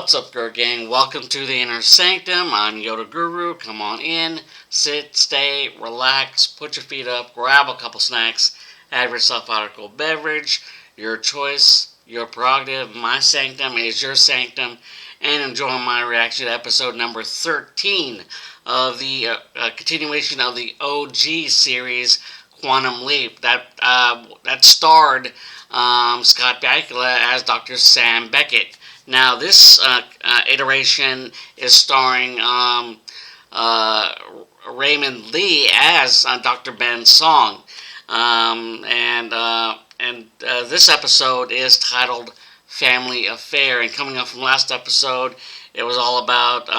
What's up, Guru Gang? Welcome to the Inner Sanctum. I'm Yoda Guru. Come on in, sit, stay, relax, put your feet up, grab a couple snacks, have yourself a cold beverage. Your choice, your prerogative. My sanctum is your sanctum, and enjoy my reaction to episode number 13 of the continuation of the OG series, Quantum Leap. That starred Scott Bakula as Dr. Sam Beckett. Now, this iteration is starring Raymond Lee as Dr. Ben Song, and this episode is titled Family Affair. And coming up from last episode, it was all about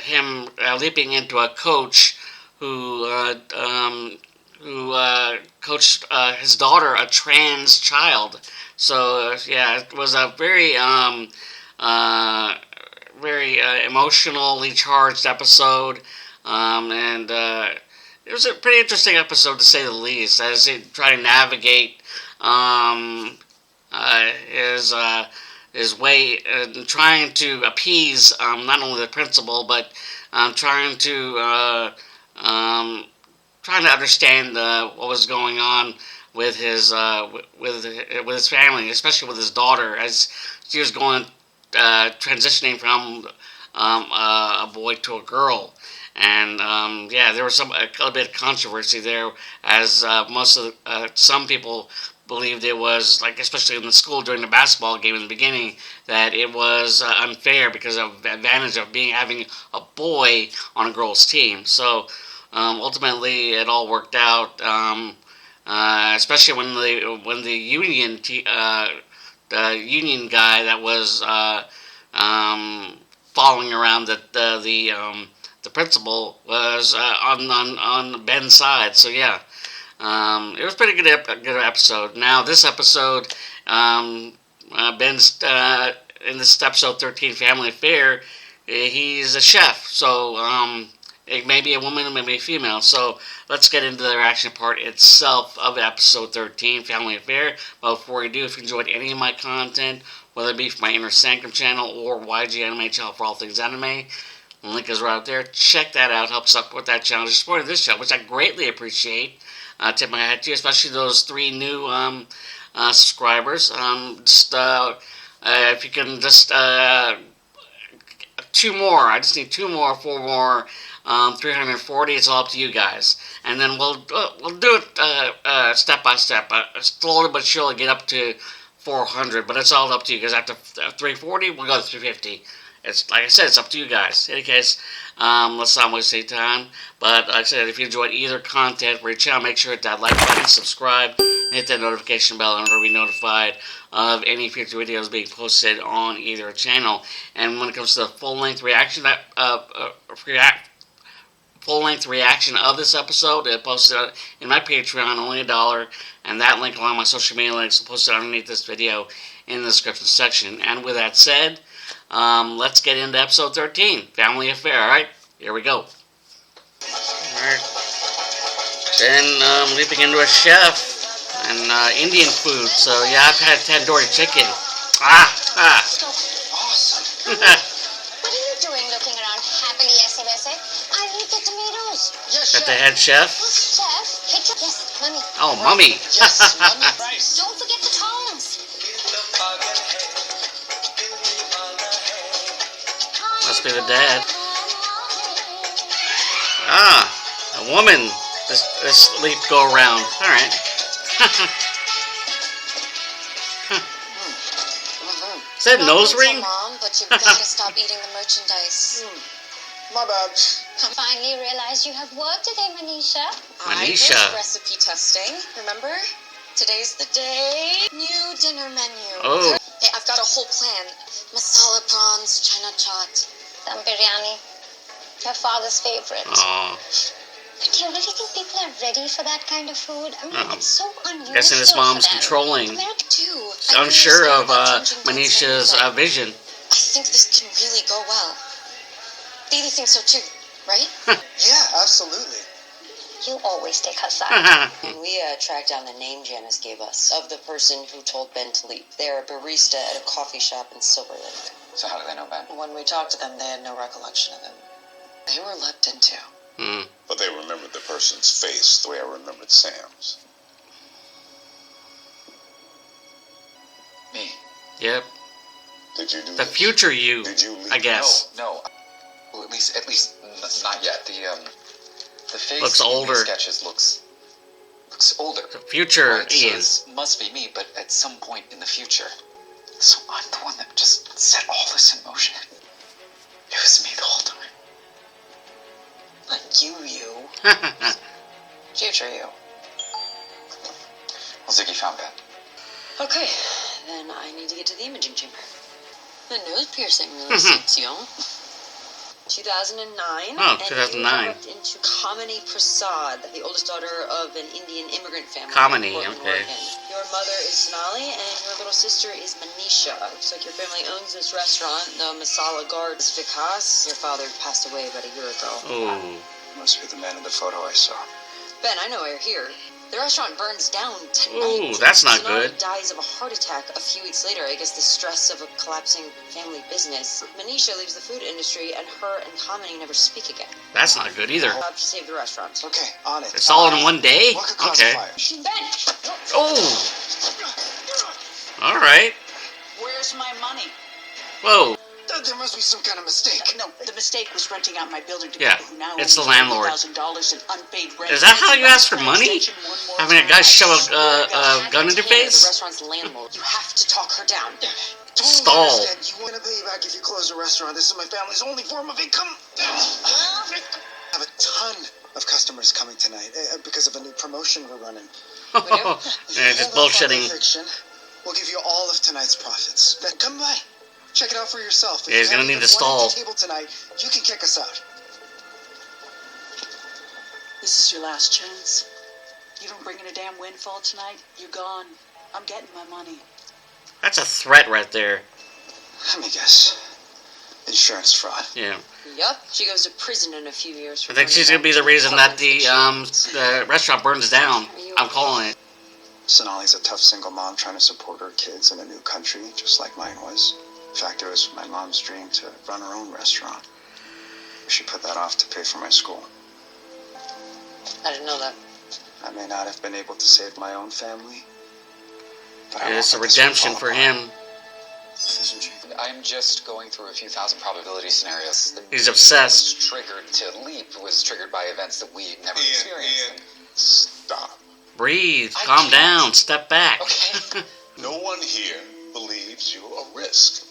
him leaping into a coach who coached his daughter, a trans child. So yeah, it was a very emotionally charged episode, and it was a pretty interesting episode to say the least, as he tried to navigate his way, trying to appease not only the principal, but trying to understand what was going on with his family, especially with his daughter, as she was transitioning from a boy to a girl. And there was a little bit of controversy there, as some people believed it was, like, especially in the school during the basketball game in the beginning, that it was unfair because of the advantage of having a boy on a girl's team. So ultimately, it all worked out. Especially when the union guy that was following around the principal was on Ben's side. So yeah, it was pretty good episode. Now this episode, Ben's in this episode 13, Family Affair. He's a chef, so it may be a woman, it may be a female. So let's get into the reaction part itself of episode 13, Family Affair. But before we do, if you enjoyed any of my content, whether it be from my Inner Sanctum channel or YG Anime channel for all things anime, the link is right up there. Check that out. Help support that channel. Just supporting this channel, which I greatly appreciate. Tip my hat to you, especially those 3 new subscribers. If you can just 2 more. I just need 2 more, 4 more. 340. It's all up to you guys, and then we'll do it step by step, slowly but surely get up to 400. But it's all up to you, because after 340, we'll go to 350. It's like I said, it's up to you guys. In any case, let's not waste any time. But like I said, if you enjoyed either content for your channel, make sure to hit that like button, subscribe, and hit that notification bell in order to be notified of any future videos being posted on either channel. And when it comes to the full-length reaction, full-length reaction of this episode, it posted in my Patreon, only $1, and that link along my social media links are posted underneath this video in the description section. And with that said, let's get into episode 13, Family Affair. Alright, here we go. Alright. Then leaping into a chef and Indian food. So yeah, I've had tandoori chicken. Awesome. What are you doing looking around happily, SMS? I need the tomatoes. Yes, got the head chef. Chef, hit your... Yes, Mummy. Oh, Mummy. Yes, Mummy. Don't forget the tongs. Must be the dad. A woman. This leap go around. Alright. Is that nose ring? Mom, but you've got to stop eating the merchandise. My bad. I finally realized you have work today, Manisha. Manisha. I did recipe testing, remember? Today's the day. New dinner menu. Oh. Hey, I've got a whole plan. Masala prawns, chana chaat, dum biryani. Your father's favorite. Oh. But do you really think people are ready for that kind of food? I mean, it's so unusual. Guessing this mom's controlling. America too. Unsure of Manisha's vision. I think this can really go well. Didi thinks so too, right? Yeah, absolutely. You always take her side. And we tracked down the name Janice gave us of the person who told Ben to leave. They're a barista at a coffee shop in Silver Lake. So how do they know Ben? When we talked to them, they had no recollection of him. They were leapt into. But they remembered the person's face the way I remembered Sam's. Me? Yep. Did you do The this? future you, Did you leave? I guess. No. Well, at least not yet. The face Looks in older. these sketches looks older. The future Right, so Ian. this must be me, but at some point in the future. So I'm the one that just set all this in motion. It was me the whole time. Not you. Future you. Well, Ziggy found Ben. Okay, then I need to get to the imaging chamber. The nose piercing really suits you. 2009. Oh, and 2009. you walked into Kamini Prasad, the oldest daughter of an Indian immigrant family. Kamini, in Portland, okay. Oregon. Your mother is Sonali, and your little sister is Manisha. Looks like your family owns this restaurant, the Masala Guards Vikas. Your father passed away about a year ago. Oh. Must be the man in the photo I saw. Ben, I know why you're here. The restaurant burns down tonight. Ooh, that's not Sonali good. dies of a heart attack a few weeks later. I guess the stress of a collapsing family business. Manisha leaves the food industry, and her and Kamini never speak again. That's not good either. To save the restaurant. Okay, on it. It's all in one day? What could cause Okay. a fire? Ben! Oh. Alright. Where's my money? Whoa. There must be some kind of mistake. No, the mistake was renting out my building to Yeah, people who now it's owe the me landlord. $20,000 in unpaid rent. Is that how you ask for money? Extension one more Having a time. guy shove I a swear to God. gun in your The face? restaurant's landlord. You have to talk her down. Stall. You want to pay you back if you close the restaurant. This is my family's only form of income. I have a ton of customers coming tonight because of a new promotion we're running. Yeah, just bullshitting. Fiction. We'll give you all of tonight's profits. Then come by. Check it out for yourself. Yeah, he's gonna need to stall. Table tonight, you can kick us out. This is your last chance. You don't bring in a damn windfall tonight, you're gone. I'm getting my money. That's a threat right there. Let me guess. Insurance fraud. Yeah. Yup. She goes to prison in a few years. I think she's gonna be the reason that the restaurant burns down. I'm calling it. Sonali's a tough single mom trying to support her kids in a new country, just like mine was. In fact, it was my mom's dream to run her own restaurant. She put that off to pay for my school. I didn't know that. I may not have been able to save my own family, but I won't It's a let this one redemption fall for apart. him. Isn't she? I'm just going through a few thousand probability scenarios. He's obsessed. Was triggered to leap was triggered by events that we never experienced. Ian, stop. Breathe. I Calm can't. down. Step back. Okay. No one here believes you're a risk.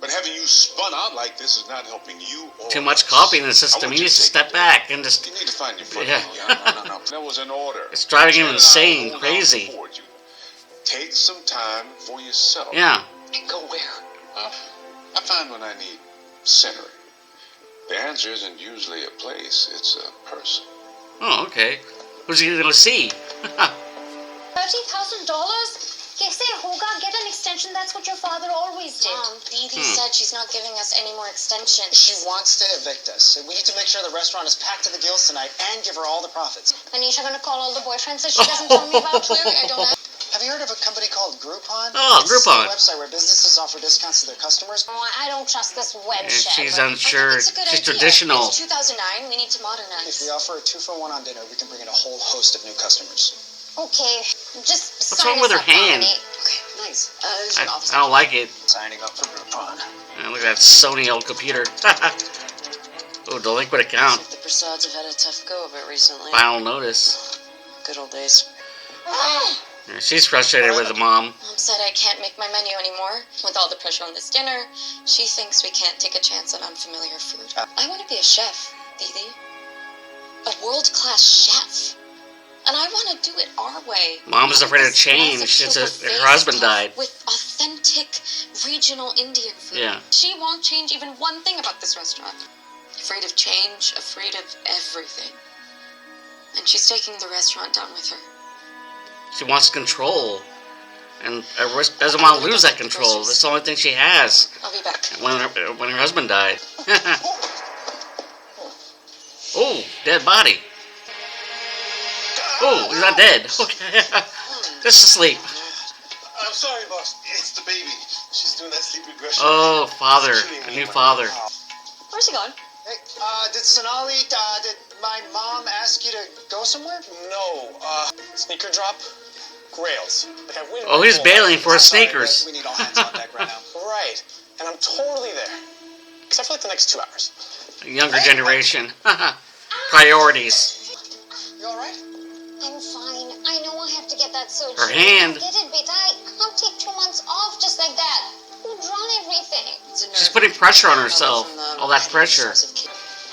But having you spun out like this is not helping you or Too much us. coffee in the I system. want He you needs to take step it. back and just. You need to find your footing. Yeah. No. That was an order. It's driving him Jen and I insane, hold crazy. out for you. Take some time for yourself. Yeah. And go where? I find when I need centering. The answer isn't usually a place, it's a person. Oh, okay. Who's he gonna see? $30,000? Kaise hoga? Get an extension. That's what your father always did. Mom, Didi said she's not giving us any more extensions. She wants to evict us. We need to make sure the restaurant is packed to the gills tonight and give her all the profits. Manisha gonna call all the boyfriends that she doesn't tell me about? Clearly, I don't know. Have you heard of a company called Groupon? Oh, It's Groupon. a website where businesses offer discounts to their customers. Oh, I don't trust this web And shit. she's but unsure. I think it's a good She's idea. traditional. It's 2009. We need to If modernize. we offer a 2-for-1 on dinner, we can bring in a whole host of new customers. Okay, just What's sign wrong with us her up, hand? Melanie. Okay, nice. There's I your office. don't like it. Signing up for Groupon. Look at that Sony old computer. Oh, delinquent account. The Prasads have had a tough go of it recently. Final notice. Good old days. Yeah, she's frustrated with the mom. Mom said I can't make my menu anymore. With all the pressure on this dinner, she thinks we can't take a chance on unfamiliar food. I want to be a chef, Didi. A world-class chef. And I want to do it our way. Mom is afraid of This change massive since super her husband face died. With authentic regional Indian food. Yeah. She won't change even one thing about this restaurant. Afraid of change, afraid of everything. And she's taking the restaurant down with her. She wants control. And doesn't want to lose that control. That's the only thing she has I'll be back. when her husband died. Oh, dead body. Oh, he's not dead. Okay. Just asleep. I'm sorry, boss. It's the baby. She's doing that sleep regression. Oh, father. A new father. Where's he gone? Hey, did Sonali, did my mom ask you to go somewhere? No, sneaker drop? Grails. Like I win Oh, my he's goal. bailing for his Sorry, sneakers. but we need all hands on deck right now. Right. And I'm totally there. Except for like the next 2 hours. Younger generation. Priorities. You alright? I'm fine. I know I have to get that surgery. Her hand. Get it, beta. I can't take 2 months off just like that. Who drawn everything? She's putting pressure on herself. All that pressure.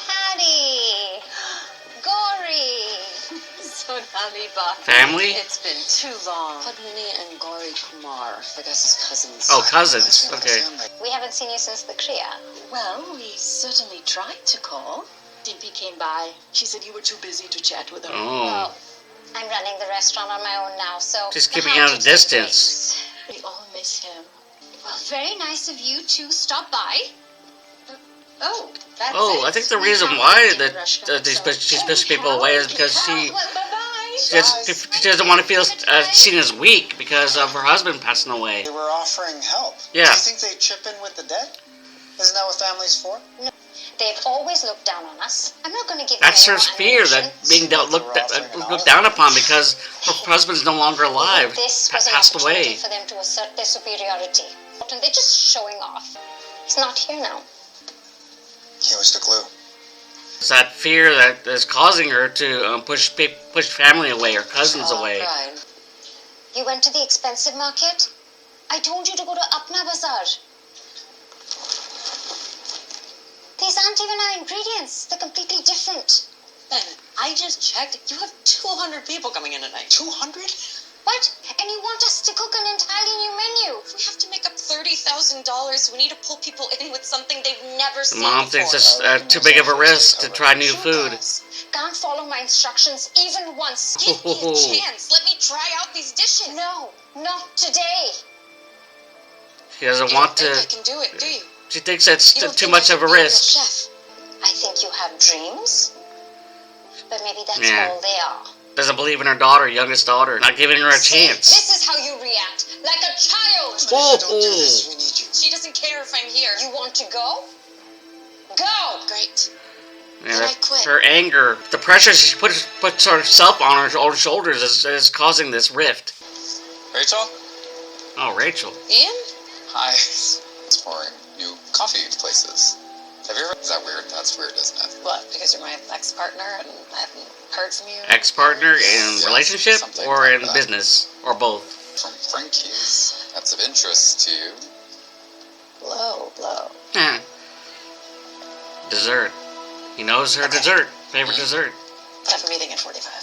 Patty. Gory. Sonali Bhakti. Family? It's been too long. Padmini and Gauri Kumar, Vigas's cousins. Oh, cousins. Okay. We haven't seen you since the Kriya. Well, we certainly tried to call. Dimpy came by. She said you were too busy to chat with her. Oh. Well, I'm running the restaurant on my own now, so... She's I keeping have out to a take distance. breaks. We all miss him. Well, very nice of you to stop by. Oh, that's Oh, it. I think the We reason have why to take a rush back, so she's pushing people away is because she Bye-bye. she doesn't want to feel seen as weak because of her husband passing away. They were offering help. Yeah. Do you think they chip in with the dead? Isn't that what family's for? They've always looked down on us. I'm not going to give That's them her any more fear, that ammunition. being looked down upon because her husband's no longer alive, This was an passed opportunity away. for them to assert their superiority. And they're just showing off. He's not here now. He was the glue. It's that fear that is causing her to push family away, her cousins away. Pride. You went to the expensive market? I told you to go to Apna Bazaar. These aren't even our ingredients. They're completely different. Ben, I just checked. You have 200 people coming in tonight. 200? What? And you want us to cook an entirely new menu? If we have to make up $30,000, we need to pull people in with something they've never The seen mom before. thinks it's too big of a risk to try new food. Can't follow my instructions even once. Give me a chance. Let me try out these dishes. No, not today. She doesn't You want don't to. think I can do it, do you? She thinks it's You don't too think much I of a could be risk. chef? I think you have dreams. But maybe that's Yeah. all they are. Doesn't believe in her daughter, youngest daughter, not giving her a See, chance. this is how you react. Like a child. Oh, Don't do this. We need you. She doesn't care if I'm here. You want to go? Go! Great. Yeah, Then I quit. her anger, the pressure she puts herself on her own shoulders is causing this rift. Rachel? Oh, Rachel. Ian? Hi. Exploring new coffee places. Have you ever? Is that weird? That's weird, isn't it? What? Because you're my ex-partner and I haven't heard from you? Ex-partner in Yeah, relationship something or like in that. business or both? From Frankie's. That's of interest to you. Blow, blow. Eh. Dessert. He knows her dessert. Favorite dessert. I have a meeting at 45.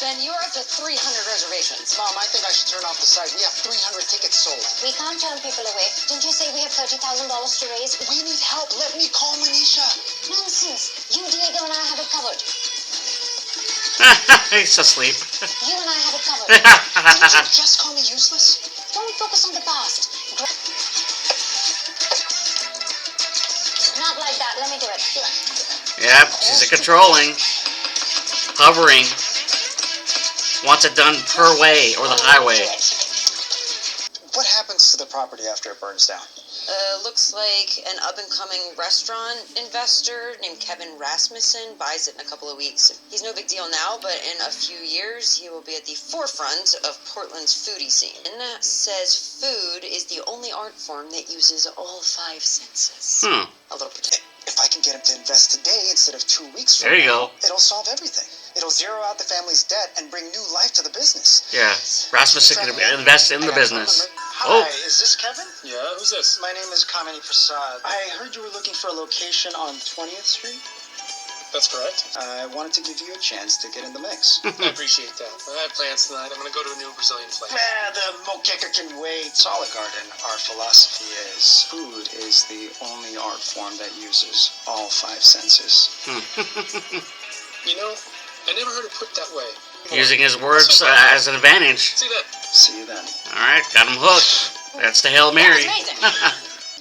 Ben, you're up to 300 reservations. Mom, I think I should turn off the site. We have 300 tickets sold. We can't turn people away. Didn't you say we have $30,000 to raise? We need help. Let me call Manisha. Nonsense. You, Diego, and I have it covered. He's asleep. You and I have it covered. Didn't you just call me useless? Don't focus on the past. Not like that. Let me do it. Here. Yep, she's controlling, hovering. Wants it done her way or the highway. What happens to the property after it burns down? Looks like an up-and-coming restaurant investor named Kevin Rasmussen buys it in a couple of weeks. He's no big deal now, but in a few years, he will be at the forefront of Portland's foodie scene. And that says food is the only art form that uses all 5 senses. Hmm. A little particular. If I can get him to invest today instead of 2 weeks from There you now, go. it'll solve everything. It'll zero out the family's debt and bring new life to the business. Yeah, Rasmussen can invest in the business. Hi, Oh. is this Kevin? Yeah, who's this? My name is Kamini Prasad. I heard you were looking for a location on 20th Street. That's correct. I wanted to give you a chance to get in the mix. I appreciate that. I have plans tonight. I'm going to go to a new Brazilian place. The moqueca can wait. Solid Garden, our philosophy is food is the only art form that uses all 5 senses. You know, I never heard it put that way. Using his words as an advantage. See that? See you then. Alright, got him hooked. That's the Hail Mary. amazing.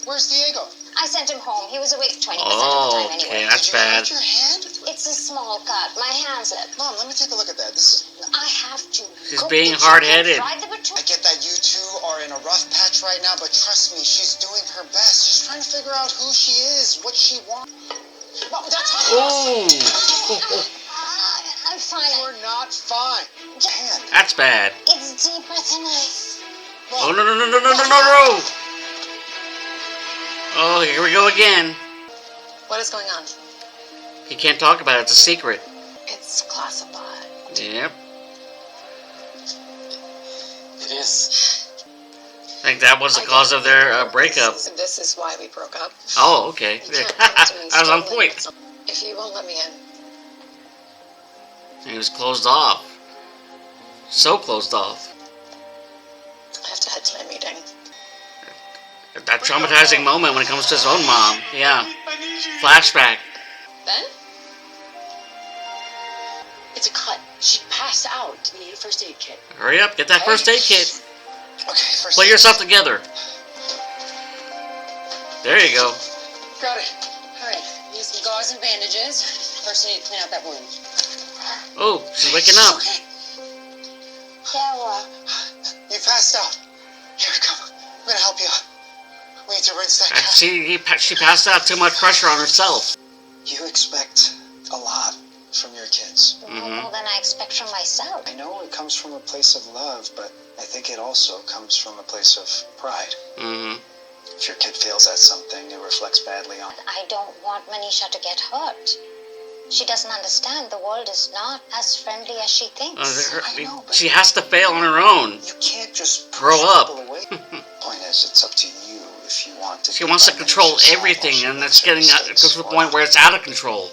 Where's Diego? I sent him home. He was awake 20% of the Oh, time okay, anyway. that's Did you bad. hurt your hand? It It's a small cut. My hands slip. Mom, let me take a look at that. This is. I have to. She's cook being the chicken, hard-headed. fry the potato- I get that you two are in a rough patch right now, but trust me, she's doing her best. She's trying to figure out who she is, what she wants. Mom, that's Ooh. I'm fine. You're not fine. Man, That's bad. It's deeper than ice. Oh, no, no, no, no, no, no, no, no. Oh, here we go again. What is going on? He can't talk about it. It's a secret. It's classified. Yep. It is. I think that was the cause of their breakup. This is why we broke up. Oh, okay. You can't come to me I was on struggling point. with something. If you won't let me in, He was closed off. So closed off. I have to head to my meeting. That traumatizing moment when it comes to his own mom. Yeah. I need you. Flashback. Ben? It's a cut. She passed out. We need a first aid kit. Hurry up. Get that first aid kit. okay, first. Pull yourself together. There you go. Got it. All right. Need some gauze and bandages. First, I need to clean out that wound. Oh, she's waking up. Okay, Yeah, well, you passed out. Here, come. I'm gonna help you. We need to rinse that cut. She passed out too much pressure on herself. You expect a lot from your kids. more than I expect from myself. I know it comes from a place of love, but I think it also comes from a place of pride. Mm-hmm. If your kid fails at something, it reflects badly on. I don't want Manisha to get hurt. She doesn't understand the world is not as friendly as she thinks. I know, but She has to fail on her own. you can't just push Grow up. people away. Point is, it's up to you if you want to. She be wants to by control Manisha's side everything, while she and makes it's her getting mistakes, to the or point where it's out of control.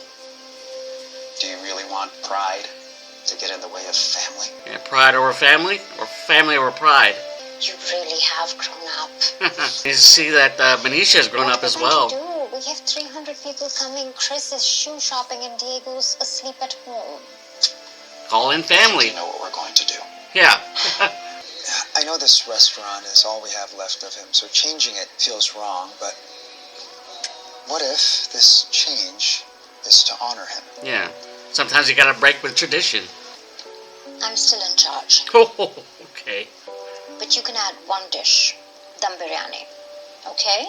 Do you really want pride to get in the way of family? Yeah, pride over family, or family over pride. You really have grown up. You see that Manisha has grown up as well. What are we going to do? We have 300 people coming. Chris is shoe shopping and Diego's asleep at home. Call in family. You know what we're going to do. Yeah. I know this restaurant is all we have left of him, so changing it feels wrong, but what if this change is to honor him? Yeah. Sometimes you gotta break with tradition. I'm still in charge. Oh, okay. But you can add one dish. Dum biryani. Okay?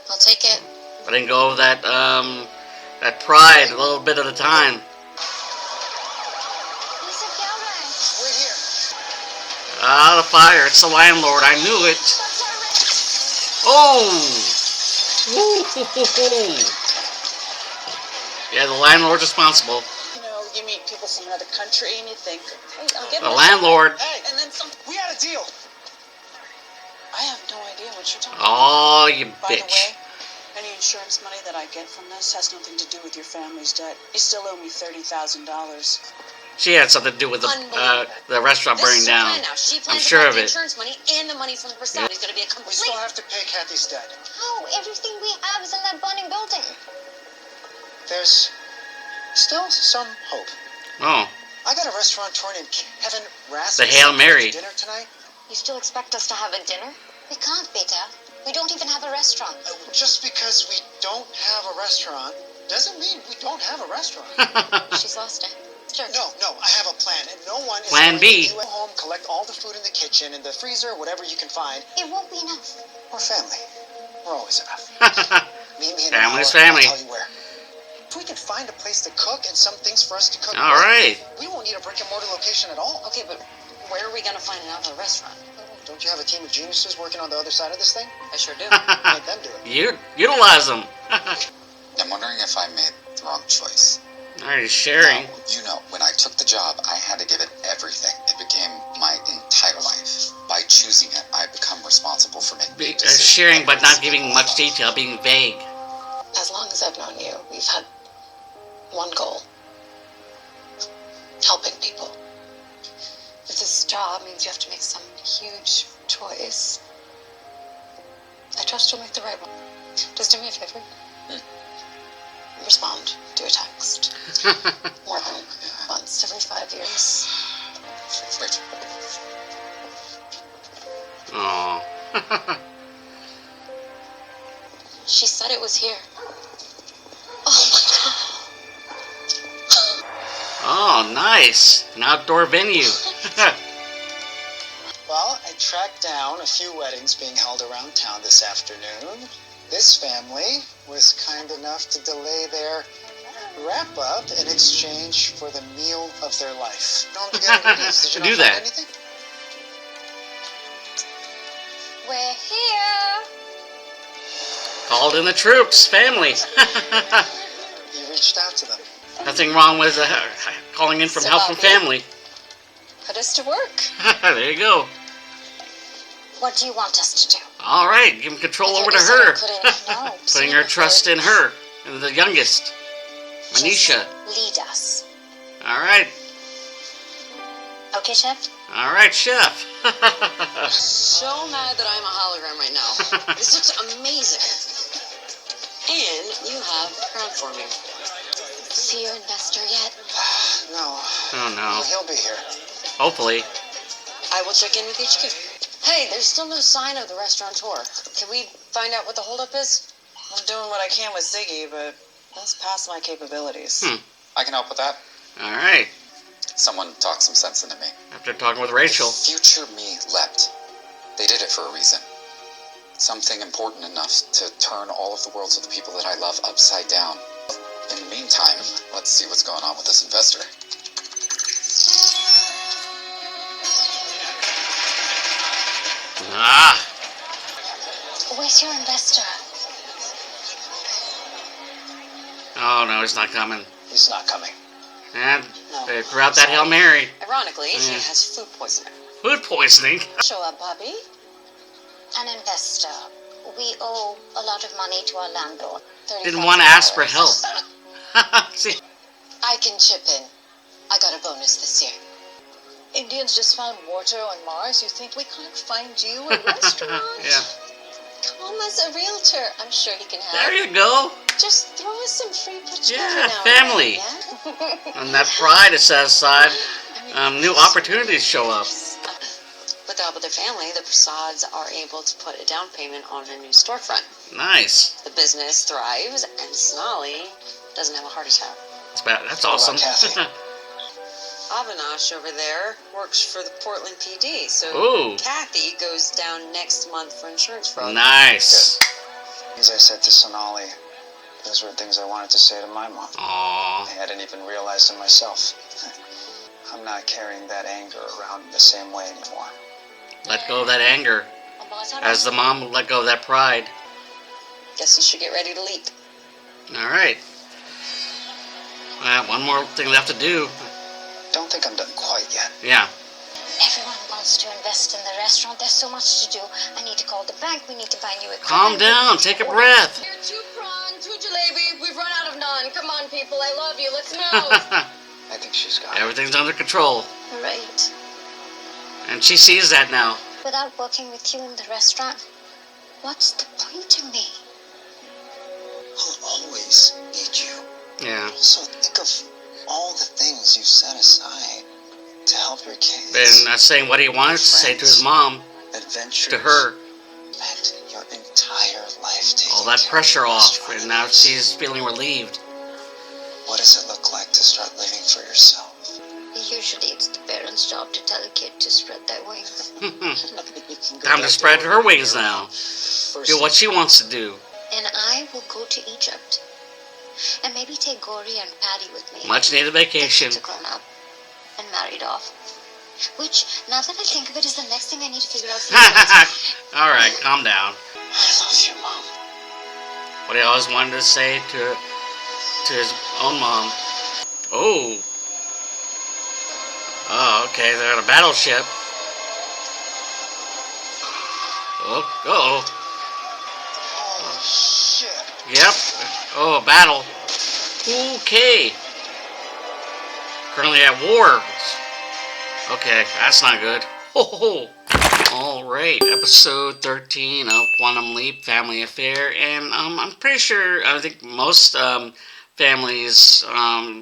I'll take it. I didn't go over that pride a little bit at a time. Wait here. Ah, the fire. It's the landlord. I knew it. Oh! Ooh. Yeah, the landlord's responsible. You know, you meet people from another country and you think, hey, I'll get The this. landlord. Hey, And then some. we had a deal. I have no idea what you're talking Oh, you about. By the bitch. way, any insurance money that I get from this has nothing to do with your family's debt. You still owe me $30,000. She had something to do with the restaurant This burning is her down. plan now. She plans I'm to sure collect of the it. insurance money and the money from the facility. It's going to be a We complete. still have to pay Kathy's debt. How? Everything we have is in that burning building. There's still some hope. Oh, I got a restaurateur named Kevin Rasmussen. The Hail Mary. Dinner tonight. You still expect us to have a dinner? We can't, Peter. We don't even have a restaurant. Just because we don't have a restaurant doesn't mean we don't have a restaurant. She's lost it. Sure. No, I have a plan, and no one is Plan going B. to go home, collect all the food in the kitchen, in the freezer, whatever you can find. It won't be enough. We're family. We're always enough. Meet me in Family's an hour, family. I'll tell you where. If we can find a place to cook and some things for us to cook, all right. we won't need a brick and mortar location at all. Okay, but where are we going to find another restaurant? Don't you have a team of geniuses working on the other side of this thing? I sure do. Let them do it. You utilize them. I'm wondering if I made the wrong choice. Are you sharing? Now, you know, when I took the job, I had to give it everything. It became my entire life. By choosing it, I become responsible for making decisions. Sharing, but not giving much detail, being vague. As long as I've known you, we've had one goal. Helping people. If this job means you have to make some huge choice, I trust you'll make the right one. Just do me a favor. Respond to a text. More than once every 5 years. Rachel, Oh. She said it was here. Oh my god. Oh, nice. An outdoor venue. Well, I tracked down a few weddings being held around town this afternoon. This family was kind enough to delay their wrap-up in exchange for the meal of their life. Don't forget ingredients. Did you not Do find that. anything? We're here. Called in the troops. Family. You reached out to them. Nothing wrong with calling in from So, help from Bobby? family. Put us to work. There you go. What do you want us to do? All right, give him control I over thought to you said I her. couldn't. No. Putting her trust in her, and the youngest, Manisha. Lead us. All right, Okay, Chef? all right, chef. So mad that I'm a hologram right now. This looks amazing. And you have a crown for me. See your investor yet? No. Oh no. He'll be here. Hopefully. I will check in with HQ. Hey, there's still no sign of the restaurateur. Can we find out what the holdup is? I'm doing what I can with Ziggy, but that's past my capabilities. I can help with that. All right. Someone talked some sense into me. After talking with Rachel. Future me leapt. They did it for a reason. Something important enough to turn all of the worlds of the people that I love upside down. In the meantime, let's see what's going on with this investor. Ah. Where's your investor? Oh no, he's not coming. He's not coming. And they threw out that Hail Mary. Ironically, he Yeah. has food poisoning. Food poisoning. Show up, Bobby. An investor. We owe a lot of money to our landlord. Didn't want to ask for help. See, I can chip in. I got a bonus this year. Indians just found water on Mars. You think we can't find you a restaurant? yeah. Tom is a realtor. I'm sure he can help. There you go. Just throw us some free pitch Yeah, every now family. And then, yeah? And that pride is set aside. New opportunities show up. With the help of their family, the Prasads are able to put a down payment on a new storefront. Nice. The business thrives, and Sonali doesn't have a heart attack. That's What awesome. about Kathy? Avinash over there works for the Portland PD, so Ooh. Kathy goes down next month for insurance fraud. Nice. As I said to Sonali, those were things I wanted to say to my mom. Aww. I hadn't even realized it myself. I'm not carrying that anger around the same way anymore. Let go of that anger. As the mom let go of that pride. Guess you should get ready to leap. All right. One more thing left to do. Don't think I'm done quite yet. Yeah. Everyone wants to invest in the restaurant. There's so much to do. I need to call the bank. We need to buy new equipment. Calm down. Take a breath. Here, 2 prawn, 2 jalebi. We've run out of naan. Come on, people. I love you. Let's move. I think she's got it. Everything's under control. Right. And she sees that now. Without working with you in the restaurant, what's the point of me? I'll always need you. Yeah. Also, think of all the things you've set aside to help your kids. And saying what he wanted to say to his mom, Adventures. to her. Spent your entire life taking All that care pressure of off. restaurant And now owners. she's feeling relieved. What does it look like to start living for yourself? Usually it's the parents' job to tell a kid to spread their wings. You can go Time to back spread work her on wings your now. own. First, Do what she wants to do. And I will go to Egypt. And maybe take Gory and Patty with me. Much needed The vacation. kids are grown up and married off. Which, now that I think of it, is the next thing I need to figure out. All right, calm down. I love you, Mom. What he always wanted to say to his own mom. Oh. Oh, okay, they're on a battleship. Oh, Oh, shit. yep. Oh, a battle. Okay. Currently at war. Okay, that's not good. Oh, alright, episode 13 of Quantum Leap Family Affair, and I'm pretty sure, I think most families,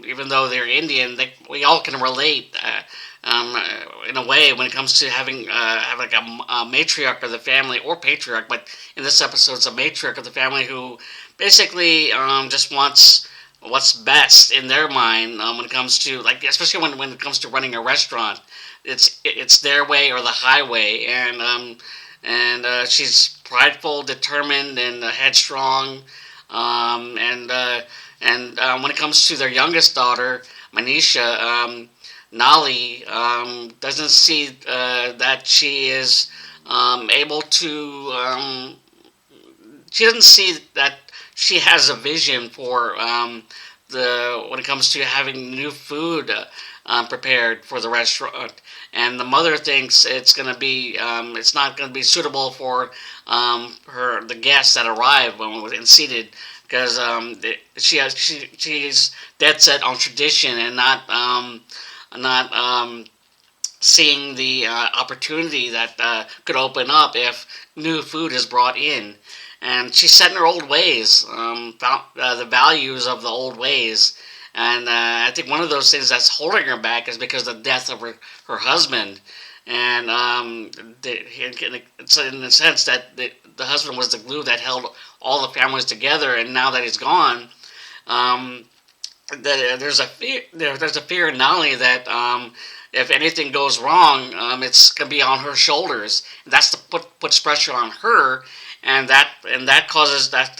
even though they're Indian, we all can relate in a way when it comes to having like a matriarch of the family, or patriarch, but in this episode it's a matriarch of the family who basically just wants what's best in their mind when it comes to, like, especially when it comes to running a restaurant. It's their way or the highway, she's prideful, determined, and headstrong. When it comes to their youngest daughter, Manisha, Nali doesn't see that she is able to. She doesn't see that she has a vision for the when it comes to having new food prepared for the restaurant, and the mother thinks it's not going to be suitable for the guests that arrive and seated, because she's dead set on tradition and not seeing the opportunity that could open up if new food is brought in. And she's set in her old ways, the values of the old ways. And I think one of those things that's holding her back is because of the death of her husband. And it's in the sense that the husband was the glue that held all the families together, and now that he's gone, there's a fear in Nali that if anything goes wrong, it's gonna be on her shoulders. That's puts pressure on her, and that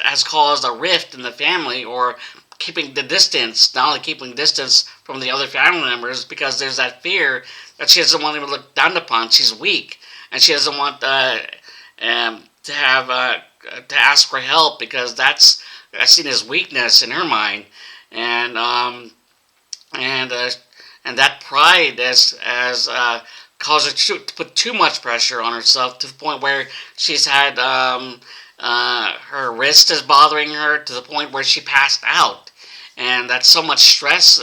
has caused a rift in the family, or keeping the distance, not only keeping distance from the other family members, because there's that fear that she doesn't want to be looked down upon. She's weak, and she doesn't want to ask for help, because that's seen as weakness in her mind, and that pride has caused her to put too much pressure on herself, to the point where she's had her wrist is bothering her to the point where she passed out, and that's so much stress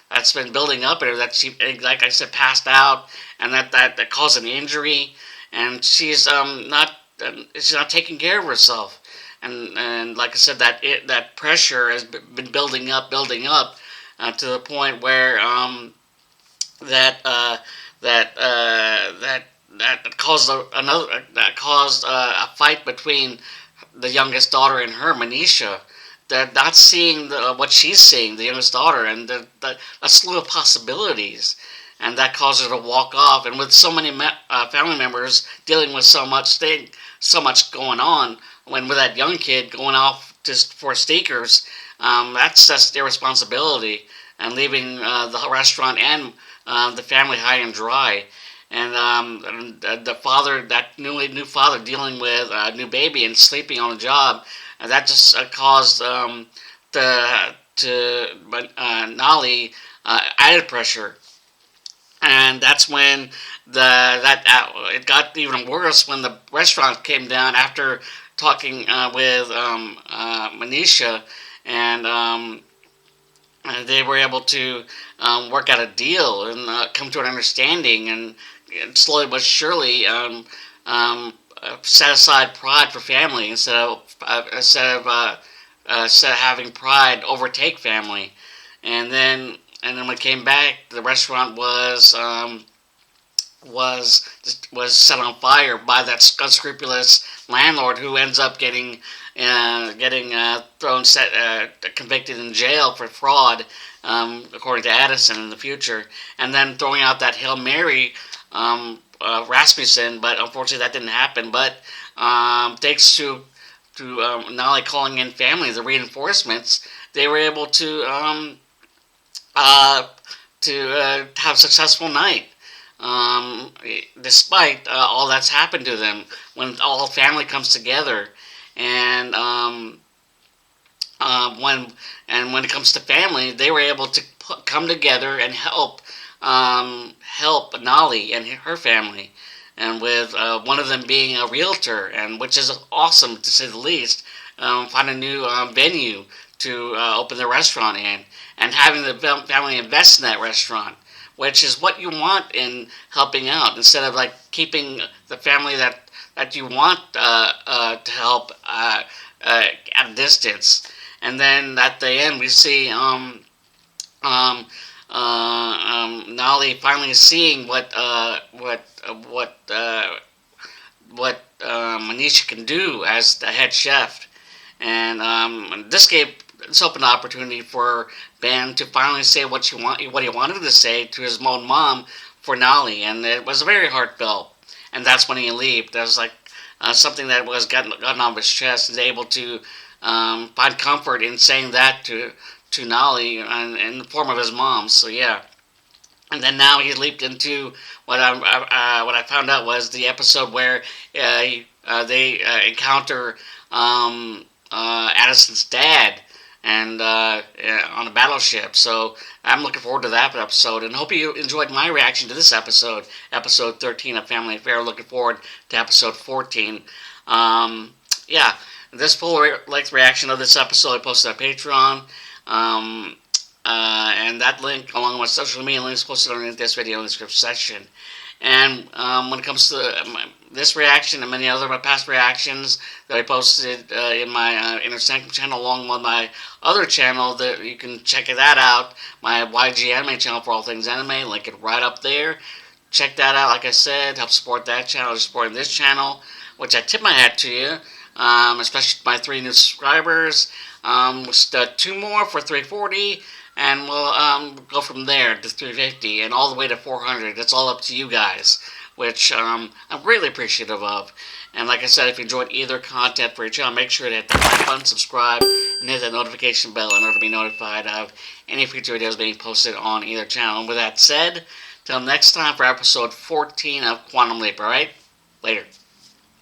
that's been building up in her that she, like I said, passed out, and that caused an injury, and she's not taking care of herself, and like I said, that pressure has been building up to the point where that caused a fight between the youngest daughter and her, Manisha. They're not seeing what she's seeing, the youngest daughter, and a slew of possibilities, and that caused her to walk off. And with so many family members dealing with so much going on, when with that young kid going off just for sneakers, that's just irresponsibility, and leaving the restaurant and the family high and dry. And the father, that new father, dealing with a new baby and sleeping on the job, that just caused Nali added pressure. And that's when it got even worse when the restaurant came down after talking with Manisha, and they were able to work out a deal and come to an understanding, and slowly but surely set aside pride for family instead of having pride overtake family. And then when it came back, the restaurant was set on fire by that unscrupulous landlord, who ends up getting convicted in jail for fraud, according to Addison in the future, and then throwing out that Hail Mary, Rasmussen, but unfortunately that didn't happen. But thanks to Nali calling in family, the reinforcements, they were able to have a successful night, despite all that's happened to them. When all family comes together, and when it comes to family, they were able to come together and help Nali and her family, and with one of them being a realtor, and which is awesome to say the least. Find a new venue to open the restaurant in, and having the family invest in that restaurant, which is what you want in helping out, instead of like keeping the family that you want to help at a distance. And then at the end, we see Nali finally seeing what Manisha can do as the head chef, and this gave this opened the opportunity for Ben to finally say what he wanted to say to his own mom for Nolly, and it was very heartfelt. And that's when he leaped. That was like something that was gotten off his chest. He's able to find comfort in saying that to Nolly in the form of his mom. So yeah. And then now he leaped into what I found out was the episode where they encounter Addison's dad and on a battleship. So I'm looking forward to that episode, and hope you enjoyed my reaction to this episode 13 of Family Affair. Looking forward to episode 14. Yeah, this full length reaction of this episode I posted on Patreon. And that link, along with social media links, posted underneath this video in the description section. And when it comes to this reaction and many other of my past reactions that I posted in my Inner Sanctum channel, along with my other channel, that you can check that out, my YG Anime channel for all things anime, link it right up there. Check that out. Like I said, help support that channel, supporting this channel, which I tip my hat to you, especially my 3 new subscribers. Just 2 more for 340. And we'll go from there to 350 and all the way to 400. It's all up to you guys, which I'm greatly appreciative of. And like I said, if you enjoyed either content for your channel, make sure to hit the like button, subscribe, and hit that notification bell in order to be notified of any future videos being posted on either channel. And with that said, till next time for episode 14 of Quantum Leap, alright? Later.